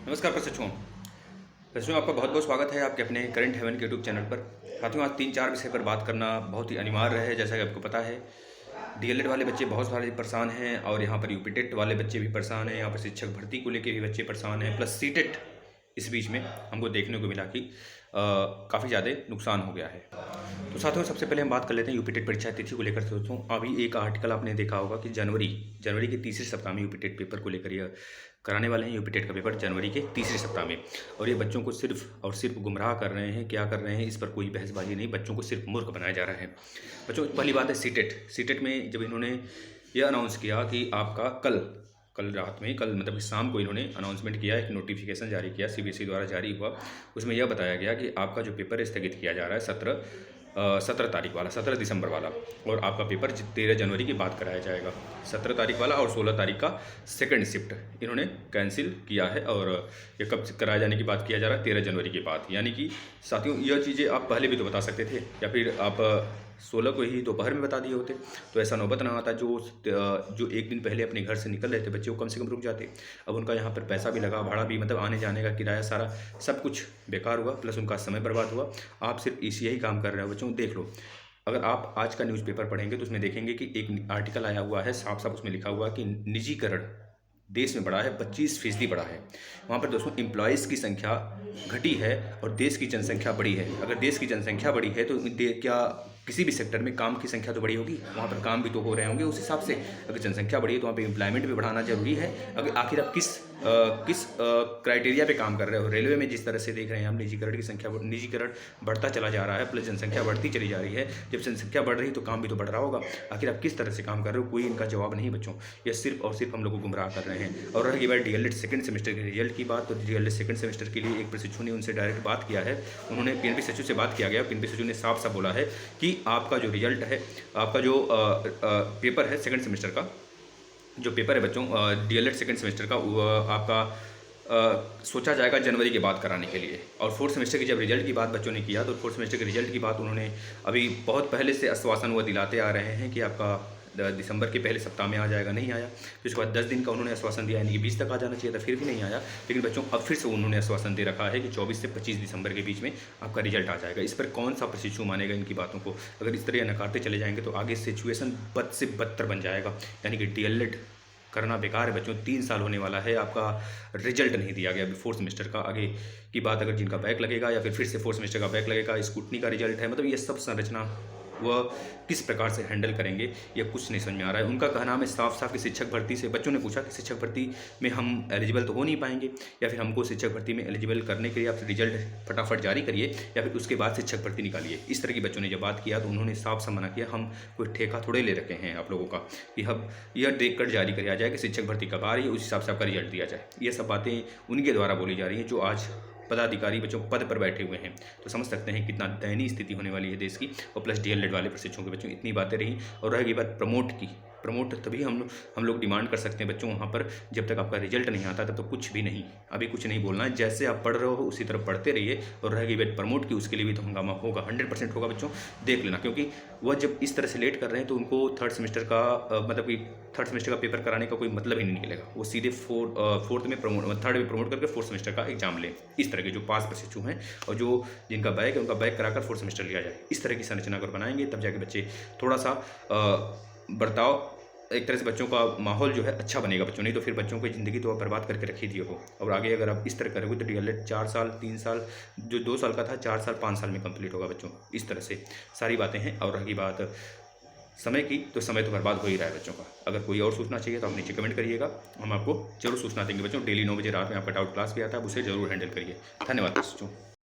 नमस्कार प्रशिक्षुओं। प्रशिक्षुओं, आपका बहुत बहुत स्वागत है आपके अपने करंट हेवन के यूट्यूब चैनल पर। साथियों, आज 3-4 विषय पर बात करना बहुत ही अनिवार्य है। जैसा कि आपको पता है, डीएलएड वाले बच्चे बहुत सारे परेशान हैं और यहाँ पर यूपी टेट वाले बच्चे भी परेशान हैं। यहाँ पर शिक्षक भर्ती को लेकर भी बच्चे परेशान हैं, प्लस सीटेट इस बीच में हमको देखने को मिला कि काफ़ी ज़्यादा नुकसान हो गया है। तो साथियों, सबसे पहले हम बात कर लेते हैं यूपी टेट परीक्षा तिथि को लेकर। दोस्तों, अभी एक आर्टिकल आपने देखा होगा कि जनवरी के तीसरे सप्ताह में यूपी टेट पेपर को लेकर यह कराने वाले हैं। यूपी टेट का पेपर जनवरी के तीसरे सप्ताह में, और ये बच्चों को सिर्फ और सिर्फ गुमराह कर रहे हैं। क्या कर रहे हैं, इस पर कोई बहसबाजी नहीं, बच्चों को सिर्फ मूर्ख बनाया जा रहा है। बच्चों, पहली बात है सीटेट में जब इन्होंने यह अनाउंस किया कि आपका कल रात में, कल मतलब शाम को इन्होंने अनाउंसमेंट किया, एक नोटिफिकेशन जारी किया, सीबीएसई द्वारा जारी हुआ। उसमें यह बताया गया कि आपका जो पेपर स्थगित किया जा रहा है 17 तारीख वाला, 17 दिसंबर वाला, और आपका पेपर 13 जनवरी के बाद कराया जाएगा। 17 तारीख वाला और 16 तारीख का सेकंड शिफ्ट इन्होंने कैंसिल किया है, और ये कब कराए जाने की बात किया जा रहा है, 13 जनवरी के बाद। यानी कि साथियों, यह चीज़ें आप पहले भी तो बता सकते थे, या फिर आप 16 को ही दोपहर में बता दिए होते, तो ऐसा नौबत ना आता। जो एक दिन पहले अपने घर से निकल रहे थे बच्चे, वो कम से कम रुक जाते। अब उनका यहाँ पर पैसा भी लगा, भाड़ा भी, मतलब आने जाने का किराया, सारा सब कुछ बेकार हुआ, प्लस उनका समय बर्बाद हुआ। आप सिर्फ इसी यही काम कर रहे हो बच्चों। देख लो, अगर आप आज का न्यूज़पेपर पढ़ेंगे तो उसमें देखेंगे कि एक आर्टिकल आया हुआ है, साफ साफ उसमें लिखा हुआ है कि निजीकरण देश में बढ़ा है, 25% बढ़ा है। वहाँ पर दोस्तों एम्प्लॉयज़ की संख्या घटी है और देश की जनसंख्या बढ़ी है। अगर देश की जनसंख्या बढ़ी है तो क्या किसी भी सेक्टर में काम की संख्या तो बढ़ी होगी, वहाँ पर काम भी तो हो रहे होंगे उस हिसाब से। अगर जनसंख्या बढ़ी है तो वहाँ पे एम्प्लॉयमेंट भी बढ़ाना जरूरी है। अगर आखिर आप किस क्राइटेरिया पे काम कर रहे हो। रेलवे में जिस तरह से देख रहे हैं हम, निजीकरण बढ़ता चला जा रहा है, प्लस जनसंख्या बढ़ती चली जा रही है। जब जनसंख्या बढ़ रही है तो काम भी तो बढ़ रहा होगा। आखिर आप किस तरह से काम कर रहे हो, कोई इनका जवाब नहीं बच्चों। ये सिर्फ और सिर्फ हम लोग को गुमराह कर रहे हैं। और रही बात डीएलएड सेकंड सेमेस्टर के रिजल्ट की बात, तो डीएलएड सेकंड सेमेस्टर के लिए एक प्रशिक्षु ने उनसे डायरेक्ट बात किया है। उन्होंने पीएनबी सचिव से बात किया गया, पीएनबी सचिव ने साफ साफ बोला है कि आपका जो रिजल्ट है, आपका जो पेपर है सेकंड सेमेस्टर का, जो पेपर है बच्चों डीएलएड सेकंड सेमेस्टर का, आपका सोचा जाएगा जनवरी के बाद कराने के लिए। और फोर्थ सेमेस्टर की जब रिजल्ट की बात बच्चों ने किया, तो फोर्थ सेमेस्टर के रिजल्ट की बात उन्होंने अभी बहुत पहले से आश्वासन वो दिलाते आ रहे हैं कि आपका दिसंबर के पहले सप्ताह में आ जाएगा, नहीं आया। फिर उसके बाद 10 दिन का उन्होंने आश्वासन दिया, यानी कि 20 तक आ जाना चाहिए था, फिर भी नहीं आया। लेकिन बच्चों अब फिर से उन्होंने आश्वासन दे रखा है कि 24 से 25 दिसंबर के बीच में आपका रिजल्ट आ जाएगा। इस पर कौन सा प्रशिक्षु मानेगा इनकी बातों को। अगर इस तरह नकारते चले जाएंगे तो आगे सिचुएशन बद से बदतर बन जाएगा। यानी कि डीएलएड करना बेकार है बच्चों। 3 साल होने वाला है, आपका रिजल्ट नहीं दिया गया अभी फोर्थ सेमेस्टर का। आगे की बात, अगर जिनका बैक लगेगा या फिर से फोर्थ सेमेस्टर का बैक लगेगा, स्कूटनी का रिजल्ट है, मतलब ये सब संरचना वह किस प्रकार से हैंडल करेंगे, ये कुछ नहीं समझ में आ रहा है। उनका कहना है साफ साफ कि शिक्षक भर्ती से, बच्चों ने पूछा कि शिक्षक भर्ती में हम एलिजिबल तो हो नहीं पाएंगे, या फिर हमको शिक्षक भर्ती में एलिजिबल करने के लिए आप रिजल्ट फटाफट जारी करिए, या फिर उसके बाद शिक्षक भर्ती निकालिए। इस तरह की बच्चों ने जब बात किया तो उन्होंने साफ साफ मना किया, हम कोई ठेका थोड़े ले रखे हैं आप लोगों का कि हम यह देख कर जारी किया जाए कि शिक्षक भर्ती कब आ रही है, उस हिसाब से आपका रिजल्ट दिया जाए। ये सब बातें उनके द्वारा बोली जा रही हैं जो आज पदाधिकारी बच्चों पद पर बैठे हुए हैं। तो समझ सकते हैं कितना दयनीय स्थिति होने वाली है देश की। और प्लस डीएलएड वाले प्रशिक्षुओं के बच्चों इतनी बातें रही। और रहेगी बात प्रमोट की, प्रमोट तभी हम लोग डिमांड कर सकते हैं बच्चों वहाँ पर, जब तक आपका रिजल्ट नहीं आता तब तो कुछ भी नहीं, अभी कुछ नहीं बोलना है। जैसे आप पढ़ रहे हो उसी तरह पढ़ते रहिए। और रहेगी बात प्रमोट की, उसके लिए भी तो हंगामा होगा, 100% होगा बच्चों, देख लेना। क्योंकि वह जब इस तरह से लेट कर रहे हैं तो उनको थर्ड सेमेस्टर का मतलब कि थर्ड सेमेस्टर का पेपर कराने का कोई मतलब ही नहीं निकलेगा। वो सीधे फोर्थ में प्रमोट, थर्ड में प्रमोट करके फोर्थ सेमेस्टर का एग्जाम लें। इस तरह के जो पास प्रशिक्षु हैं और जो जिनका बैक है, उनका बैक कराकर फोर्थ सेमेस्टर लिया जाए। इस तरह की संरचना अगर बनाएंगे तब जाके बच्चे थोड़ा सा बर्ताव, एक तरह से बच्चों का माहौल जो है अच्छा बनेगा बच्चों। नहीं तो फिर बच्चों की ज़िंदगी तो बर्बाद करके रखी थी हो। और आगे अगर आप इस तरह करोगे तो डीएलएड 4 साल 3 साल, जो 2 साल का था 4 साल 5 साल में कंप्लीट होगा बच्चों। इस तरह से सारी बातें हैं। और रही बात समय की, तो समय तो बर्बाद हो ही रहा है बच्चों का। अगर कोई और सूचना चाहिए तो आप नीचे कमेंट करिएगा, हम आपको जरूर सूचना देंगे बच्चों। डेली 9 बजे रात में आपका डाउट क्लास भी आता है, उसे जरूर हैंडल करिए। धन्यवाद दोस्तों।